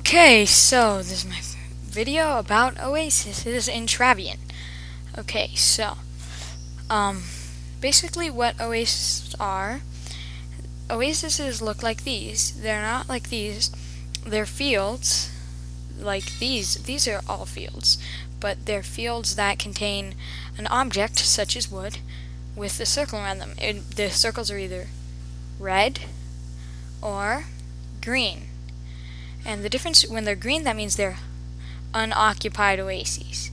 Okay, so this is my video about Oasis. It is in Travian. Okay, so basically what Oasis are. Oases look like these. They're not like these. They're fields like these. These are all fields, but they're fields that contain an object such as wood with a circle around them. The circles are either red or green. And the difference, when they're green, that means they're unoccupied oases.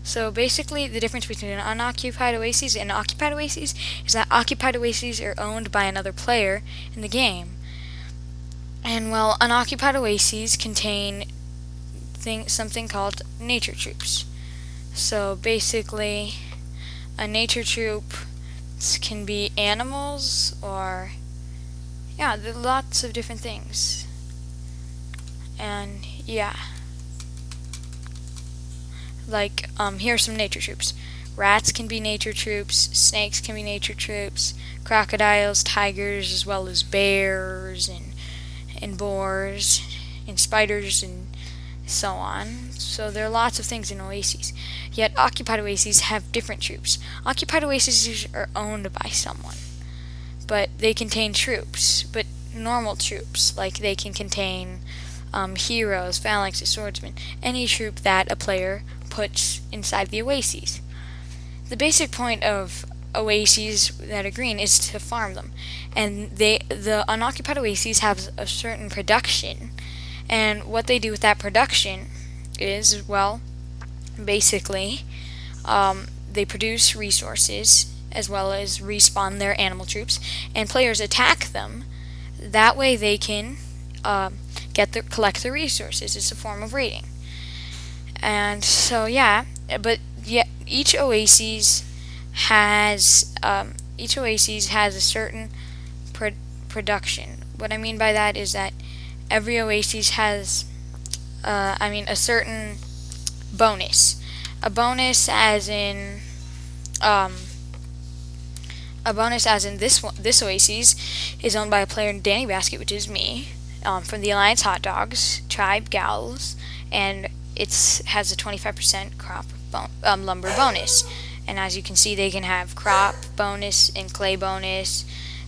So basically, the difference between an unoccupied oasis and occupied oases is that occupied oases are owned by another player in the game. And well, unoccupied oases contain something called nature troops. So basically, a nature troop can be animals or, yeah, there are lots of different things. And yeah, like here are some nature troops. Rats can be nature troops, snakes can be nature troops, crocodiles, tigers, as well as bears and boars and spiders and so on. So there are lots of things in oases. Yet occupied oases have different troops. Occupied oases are owned by someone, but they contain troops, but normal troops, like they can contain heroes, phalanxes, swordsmen, any troop that a player puts inside the oases. The basic point of oases that are green is to farm them, and the unoccupied oases have a certain production, and what they do with that production is, well, basically, they produce resources as well as respawn their animal troops, and players attack them. That way they can collect the resources. It's a form of raiding. And so yeah, but yeah, each oasis has a certain production. What I mean by that is that every oasis has a certain bonus. A bonus as in this oasis is owned by a player in Danny Basket, which is me, from the Alliance Hot Dogs, Tribe Gals, and it has a 25% crop lumber bonus. And as you can see, they can have crop bonus and clay bonus.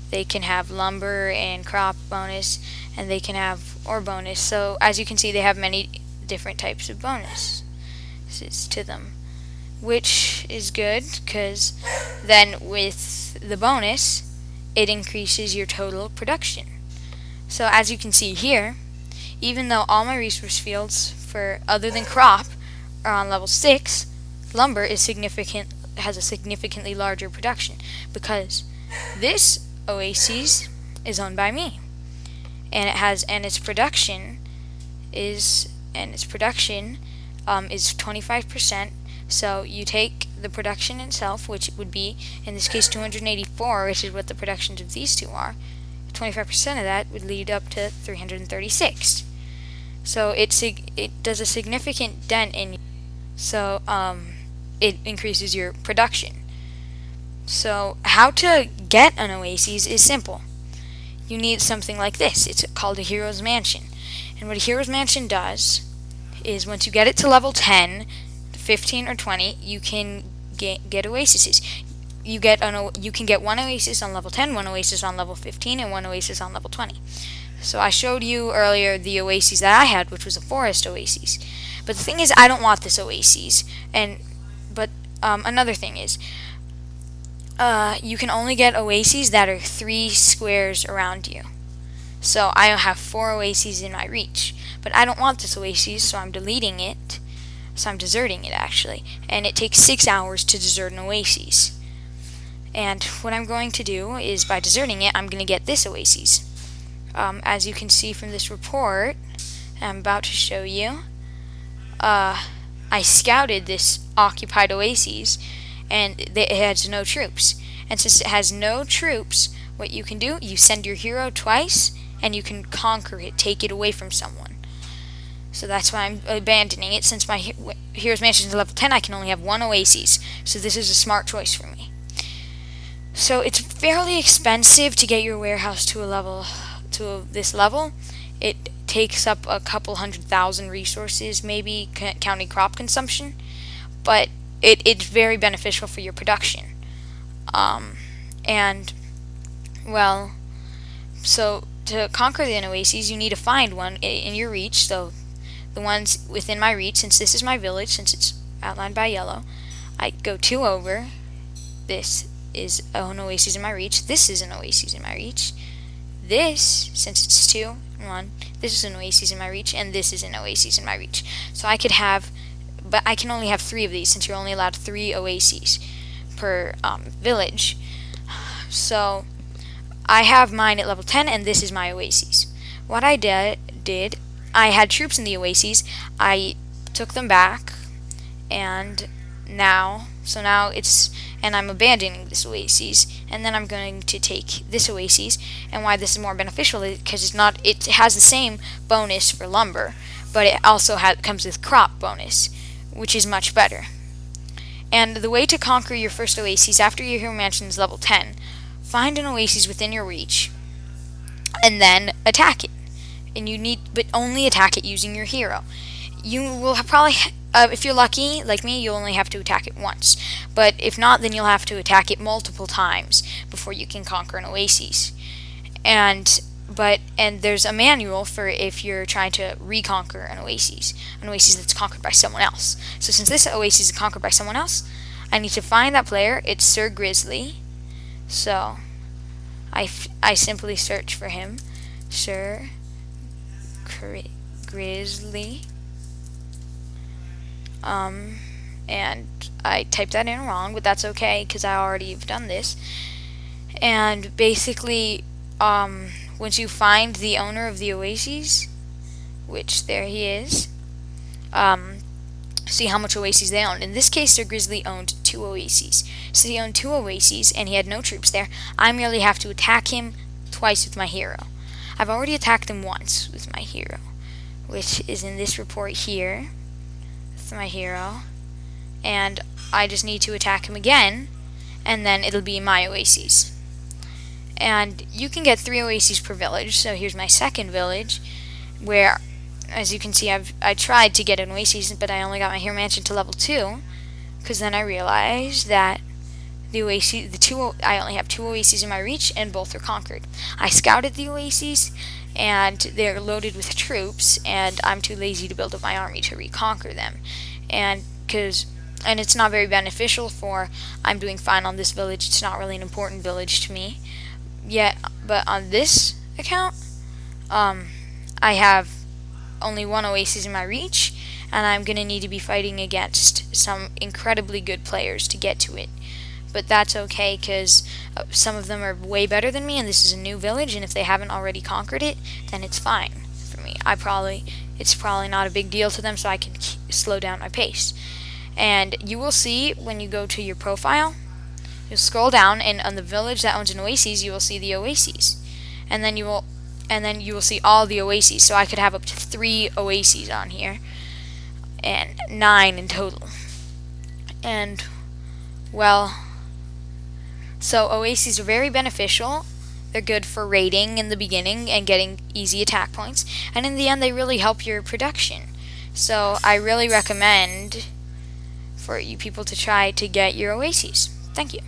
They can have lumber and crop bonus, and they can have ore bonus. So as you can see, they have many different types of bonuses to them, which is good because then with the bonus, it increases your total production. So as you can see here, even though all my resource fields for other than crop are on level 6, lumber has a significantly larger production because this oasis is owned by me, and its production is 25%. So you take the production itself, which would be in this case 284, which is what the productions of these two are. 25% of that would lead up to 336. So it does a significant dent in. So it increases your production. So how to get an oasis is simple. You need something like this. It's called a hero's mansion. And what a hero's mansion does is once you get it to level 10, 15, or 20, you can get oases. You can get one oasis on level 10, one oasis on level 15, and one oasis on level 20. So I showed you earlier the oasis that I had, which was a forest oasis. But the thing is, I don't want this oasis. But another thing is, you can only get oases that are 3 squares around you. So I have 4 oases in my reach. But I don't want this oasis, so I'm deleting it. So I'm deserting it, actually. And it takes 6 hours to desert an oasis. And what I'm going to do is, by deserting it, I'm going to get this oasis. As you can see from this report I'm about to show you, I scouted this occupied oasis, and it has no troops. And since it has no troops, what you can do, you send your hero twice, and you can conquer it, take it away from someone. So that's why I'm abandoning it. Since my hero's mansion is level 10, I can only have 1 oasis. So this is a smart choice for me. So it's fairly expensive to get your warehouse to this level. It takes up a couple 100,000 resources, maybe counting crop consumption, but it's very beneficial for your production. And well, so to conquer the oases, you need to find one in your reach. So the ones within my reach, since this is my village, since it's outlined by yellow, I go 2 over. This is an oasis in my reach. This is an oasis in my reach. This, since it's 2 and 1, this is an oasis in my reach, and this is an oasis in my reach. So I could have, but I can only have 3 of these, since you're only allowed 3 oases per village. So I have mine at level 10, and this is my oasis. What I did, I had troops in the oases. I took them back, and now I'm abandoning this oasis, and then I'm going to take this oasis. And why this is more beneficial is because it has the same bonus for lumber, but it also comes with crop bonus, which is much better. And the way to conquer your first oasis after your hero mansion is level 10, find an oasis within your reach, and then attack it. But only attack it using your hero. You will probably, if you're lucky, like me, you'll only have to attack it once. But if not, then you'll have to attack it multiple times before you can conquer an oasis. And there's a manual for if you're trying to reconquer an oasis that's conquered by someone else. So since this oasis is conquered by someone else, I need to find that player. It's Sir Grizzly. So I simply search for him, Sir Grizzly. And I typed that in wrong, but that's okay because I already have done this. And basically, once you find the owner of the oases, which there he is, see how much oases they own. In this case, Sir Grizzly owned 2 oases. So he owned 2 oases, and he had no troops there. I merely have to attack him twice with my hero. I've already attacked him once with my hero, which is in this report here. That's my hero. And I just need to attack him again, and then it'll be my oases. And you can get 3 oases per village. So here's my second village, where, as you can see, I tried to get an oasis, but I only got my hero mansion to level 2, because then I realized that the oasis, I only have 2 oases in my reach, and both are conquered. I scouted the oases, and they're loaded with troops, and I'm too lazy to build up my army to reconquer them. And it's not very beneficial for, I'm doing fine on this village. It's not really an important village to me yet. But on this account, I have only 1 oasis in my reach, and I'm going to need to be fighting against some incredibly good players to get to it. But that's okay, because some of them are way better than me, and this is a new village, and if they haven't already conquered it, then it's fine for me. It's probably not a big deal to them, so I can slow down my pace. And you will see when you go to your profile, you'll scroll down, and on the village that owns an oasis, you will see the oases. And then you will see all the oases. So I could have up to 3 oases on here, and 9 in total. And, well, so oases are very beneficial. They're good for raiding in the beginning and getting easy attack points. And in the end, they really help your production. So I really recommend for you people to try to get your oases. Thank you.